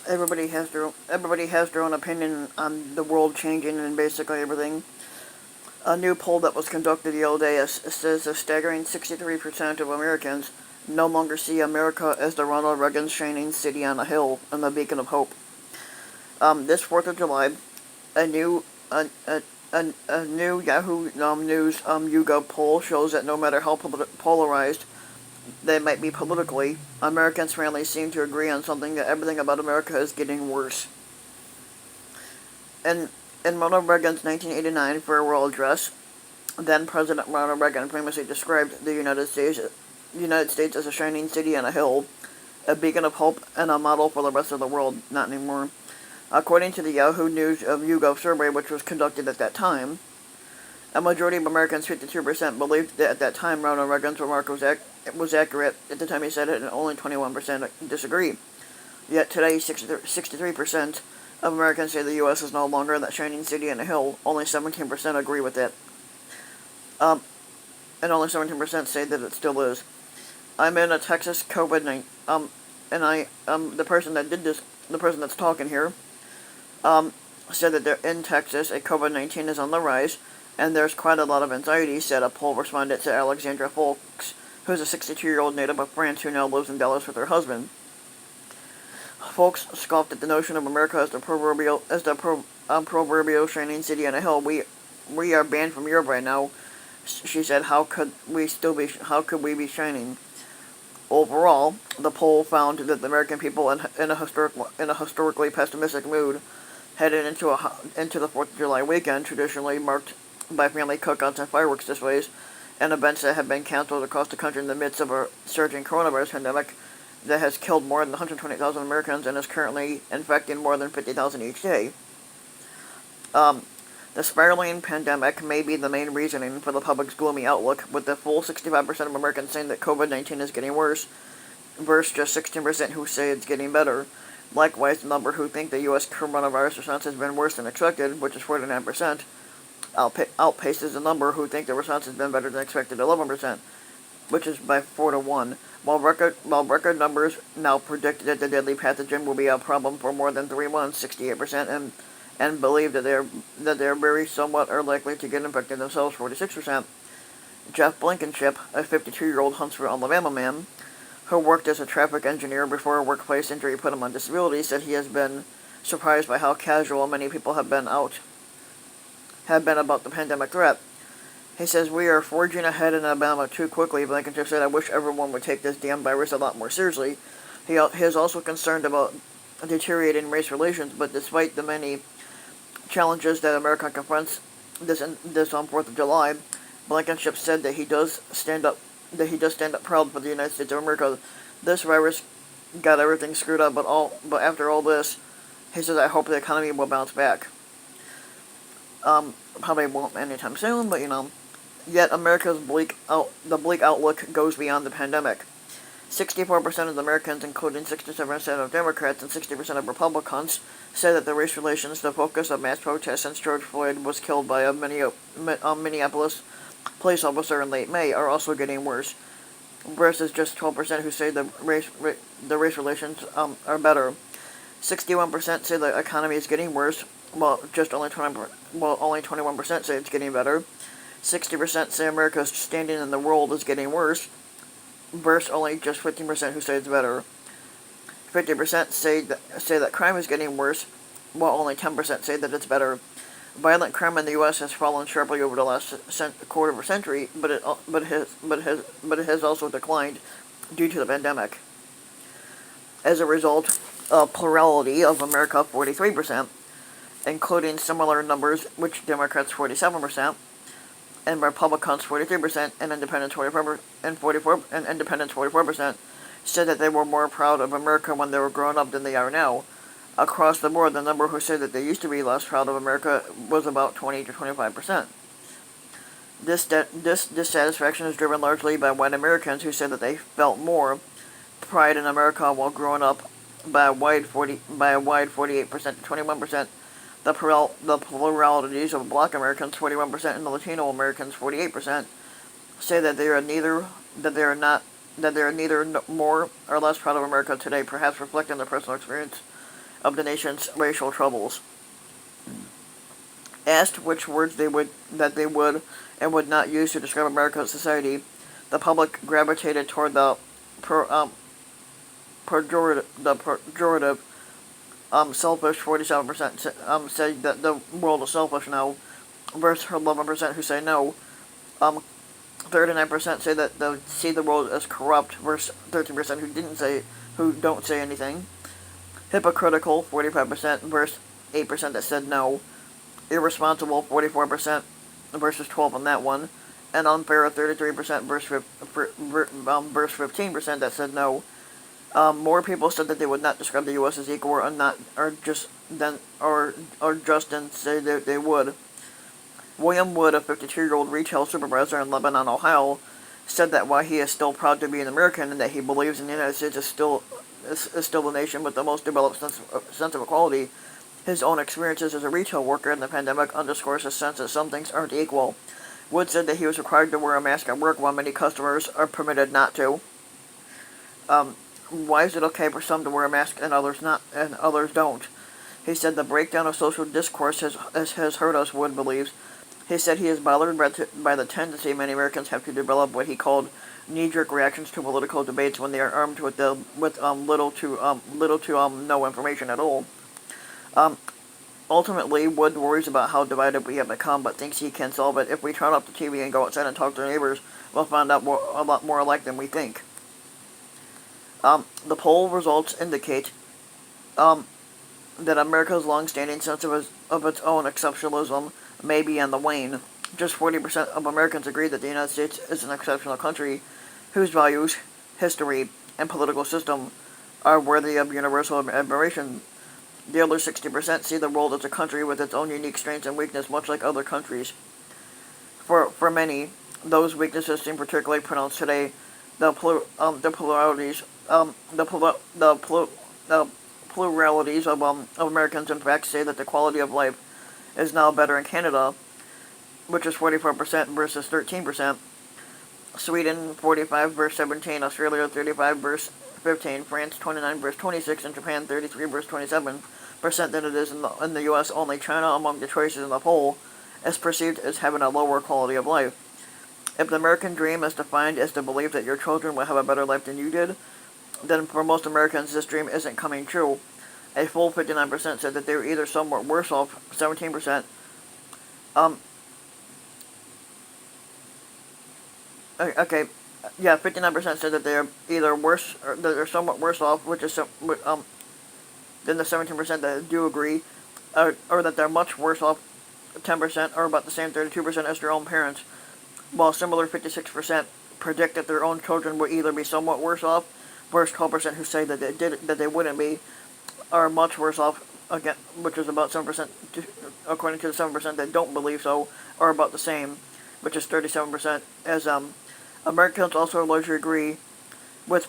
everybody has their own opinion on the world changing and basically everything. A new poll that was conducted the other day says a staggering 63% of Americans no longer see America as the Ronald Reagan shining city on a hill and the beacon of hope. This 4th of July, a new a new Yahoo News YouGov poll shows that no matter how polarized they might be politically, Americans finally seem to agree on something: that everything about America is getting worse. And in Ronald Reagan's 1989 farewell address, then President Ronald Reagan famously described the United States as a shining city on a hill, a beacon of hope, and a model for the rest of the world. Not anymore. According to the Yahoo News of YouGov survey, which was conducted at that time, a majority of Americans, 52%, believed that at that time Ronald Reagan's remark was accurate at the time he said it, and only 21% disagree. Yet today, 63% of Americans say the U.S. is no longer that shining city on a hill. Only 17% agree with that. And only 17% say that it still is. I'm in a Texas COVID-19, the person that did this, the person that's talking here, said that in Texas, a COVID-19 is on the rise, and there's quite a lot of anxiety, said a poll respondent to Alexandra Folks, who's a 62-year-old native of France who now lives in Dallas with her husband. Folks scoffed at the notion of America as the proverbial shining city on a hill. We are banned from Europe right now, she said. How could we be shining? Overall, the poll found that the American people, in a historically pessimistic mood, headed into the 4th of July weekend, traditionally marked by family cookouts and fireworks displays, and events that have been canceled across the country in the midst of a surging coronavirus pandemic that has killed more than 120,000 Americans and is currently infecting more than 50,000 each day. The spiraling pandemic may be the main reasoning for the public's gloomy outlook, with the full 65% of Americans saying that COVID-19 is getting worse, versus just 16% who say it's getting better. Likewise, the number who think the U.S. coronavirus response has been worse than expected, which is 49%, outpaces the number who think the response has been better than expected, 11%, which is by 4 to 1. While record numbers now predict that the deadly pathogen will be a problem for more than 3 months, 68%, and believe that they are very somewhat are likely to get infected themselves, 46%. Jeff Blankenship, a 52-year-old Huntsville, Alabama man, who worked as a traffic engineer before a workplace injury put him on disability, said he has been surprised by how casual many people have been about the pandemic threat. He says, "We are forging ahead in Alabama too quickly," Blankenship said. "I wish everyone would take this damn virus a lot more seriously." He is also concerned about deteriorating race relations, but despite the many challenges that America confronts this on 4th of July, Blankenship said that he does stand up proud for the United States of America. This virus got everything screwed up, but after all this, he says, "I hope the economy will bounce back." Probably won't anytime soon, but Yet America's bleak outlook goes beyond the pandemic. 64% of Americans, including 67% of Democrats and 60% of Republicans, say that the race relations, the focus of mass protests since George Floyd was killed by a Minneapolis police officer in late May, are also getting worse, versus just 12% who say the race relations are better. 61% say the economy is getting worse, while only 21% say it's getting better. 60% say America's standing in the world is getting worse, versus only just 15% who say it's better. 50% say that crime is getting worse, while only 10% say that it's better. Violent crime in the U.S. has fallen sharply over the last quarter of a century, but it has also declined due to the pandemic. As a result, a plurality of America, 43%, including similar numbers which Democrats 47%, and Republicans 43%, and Independents 44%, said that they were more proud of America when they were growing up than they are now. Across the board, the number who said that they used to be less proud of America was about 20 to 25%. This dissatisfaction is driven largely by white Americans who said that they felt more pride in America while growing up by a wide 48% to 21%. The pluralities of Black Americans, 41%, and the Latino Americans, 48%, say that they are neither more or less proud of America today, perhaps reflecting their personal experience of the nation's racial troubles. Asked which words they would and would not use to describe America's society, the public gravitated toward the pejorative, selfish. 47% say that the world is selfish now, versus 11% who say no. 39% say that they see the world as corrupt, versus 13% who don't say anything. Hypocritical, 45% versus 8% that said no. Irresponsible, 44% versus 12 on that one. And unfair, 33% versus 15% that said no. More people said that they would not describe the U.S. as equal or just then say that they would. William Wood, a 52-year-old retail supervisor in Lebanon, Ohio, said that while he is still proud to be an American and that he believes in the United States is still the nation with the most developed sense of equality, his own experiences as a retail worker in the pandemic underscores his sense that some things aren't equal. Wood said that he was required to wear a mask at work while many customers are permitted not to. Why is it okay for some to wear a mask and others not, and others don't? He said the breakdown of social discourse has hurt us, Wood believes. He said he is bothered by the tendency many Americans have to develop what he called knee-jerk reactions to political debates when they are armed with little to no information at all. Ultimately, Wood worries about how divided we have become, but thinks he can solve it. If we turn off the TV and go outside and talk to our neighbors, we'll find out a lot more alike than we think. The poll results indicate that America's long-standing sense of its own exceptionalism may be on the wane. Just 40% of Americans agree that the United States is an exceptional country whose values, history, and political system are worthy of universal admiration. The other 60% see the world as a country with its own unique strengths and weaknesses, much like other countries. For many, those weaknesses seem particularly pronounced today. The pluralities of Americans, in fact, say that the quality of life is now better in Canada, which is 44% versus 13%. Sweden, 45 versus 17. Australia, 35 versus 15. France, 29 versus 26. And Japan, 33 versus 27% than it is in the U.S. Only China, among the choices in the poll, is perceived as having a lower quality of life. If the American dream is defined as the belief that your children will have a better life than you did, then for most Americans this dream isn't coming true. A full 59% said that they were either somewhat worse off, 17%. Okay, yeah, 59% said that they're either worse, or that they're somewhat worse off, which is than the 17% that do agree, or that they're much worse off, 10%, or about the same 32% as their own parents, while similar 56% predict that their own children will either be somewhat worse off, versus 12% who say that they wouldn't be, are much worse off, again, which is about 7%, according to the 7% that don't believe so, are about the same, which is 37%, as Americans also largely agree with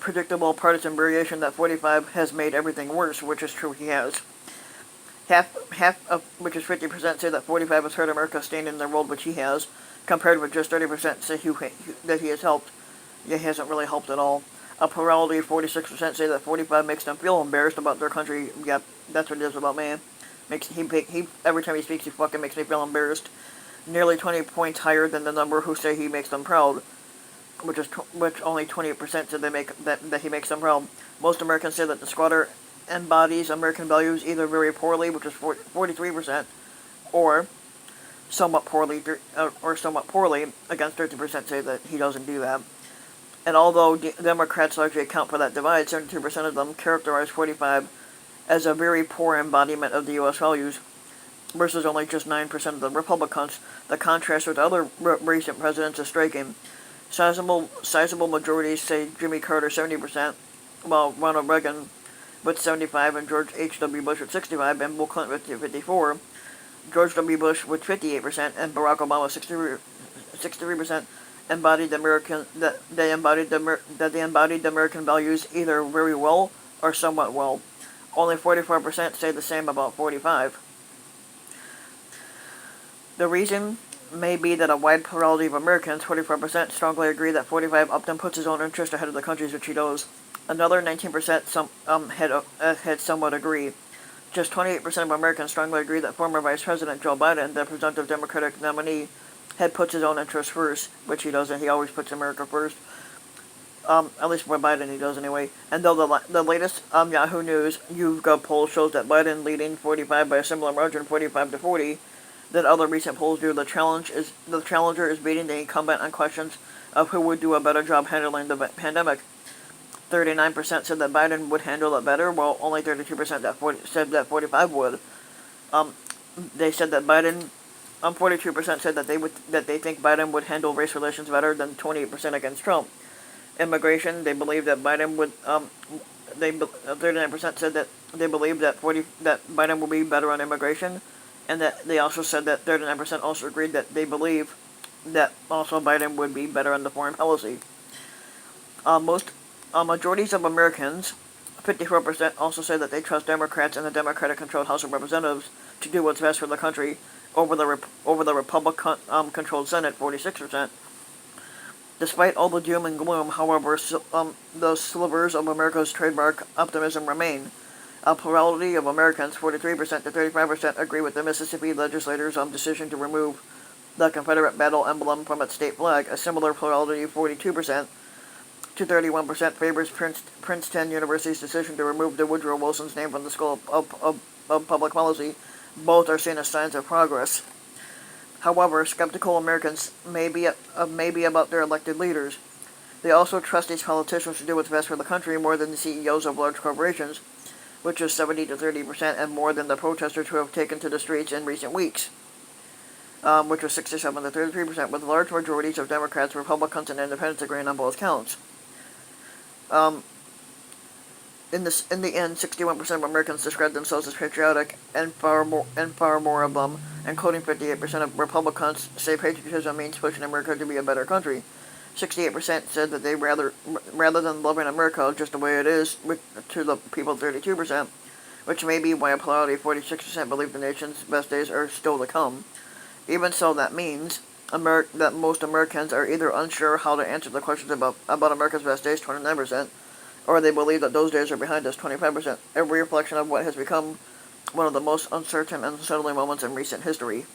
predictable partisan variation that 45 has made everything worse, which is true, he has. Half of, which is 50%, say that 45 has hurt America staying in the world which he has, compared with just 30% say that he has helped. Yeah, he hasn't really helped at all. A plurality of 46% say that 45 makes them feel embarrassed about their country. Yep, that's what it is about man. He every time he speaks, he fucking makes me feel embarrassed. Nearly 20 points higher than the number who say he makes them proud, which only 28% said that he makes them proud. Most Americans say that the squatter embodies American values either very poorly, which is 43%, or somewhat poorly, against 30% say that he doesn't do that. And although Democrats largely account for that divide, 72% of them characterize 45 as a very poor embodiment of the U.S. values, versus only just 9% of the Republicans. The contrast with other recent presidents is striking. Sizable majorities say Jimmy Carter 70%, while Ronald Reagan with 75 and George H.W. Bush with 65 and Bill Clinton with 54. George W. Bush with 58% and Barack Obama 63% embodied the American American values either very well or somewhat well. Only 44% say the same about 45. The reason may be that a wide plurality of Americans, 44%, strongly agree that 45 often puts his own interest ahead of the country's, which he does. Another 19% had somewhat agree. Just 28% of Americans strongly agree that former Vice President Joe Biden, the presumptive Democratic nominee, had puts his own interests first, which he doesn't. He always puts America first. At least for Biden, he does anyway. And though the latest Yahoo News YouGov poll shows that Biden leading 45 by a similar margin, 45-40, that other recent polls do, the challenger is beating the incumbent on questions of who would do a better job handling the pandemic. 39% said that Biden would handle it better, while only 32% said that 45 would. They said that Biden. 42% said that they think Biden would handle race relations better than 28% against Trump. Immigration, they believe that Biden would. 39% said that they believe that Biden will be better on immigration, and that they also said that 39% also agreed that they believe that also Biden would be better on the foreign policy. Majorities of Americans, 54%, also say that they trust Democrats and the Democratic-controlled House of Representatives to do what's best for the country over the Republican-controlled Senate, 46%. Despite all the doom and gloom, however, the slivers of America's trademark optimism remain. A plurality of Americans, 43% to 35%, agree with the Mississippi legislators' decision to remove the Confederate battle emblem from its state flag. A similar plurality, 42% to 31%, favors Princeton University's decision to remove the Woodrow Wilson's name from the School of Public Policy. Both are seen as signs of progress. However, skeptical Americans may be about their elected leaders. They also trust these politicians to do what's best for the country more than the CEOs of large corporations, which is 70 to 30%, and more than the protesters who have taken to the streets in recent weeks, which was 67 to 33%, with large majorities of Democrats, Republicans, and Independents agreeing on both counts. In the end, 61% of Americans describe themselves as patriotic, and far more of them, including 58% of Republicans, say patriotism means pushing America to be a better country. 68% said that they rather than loving America just the way it is, to the people 32%, which may be why a plurality of 46% believe the nation's best days are still to come. Even so, that means that most Americans are either unsure how to answer the questions about America's best days, 29%, or they believe that those days are behind us, 25%, a reflection of what has become one of the most uncertain and unsettling moments in recent history.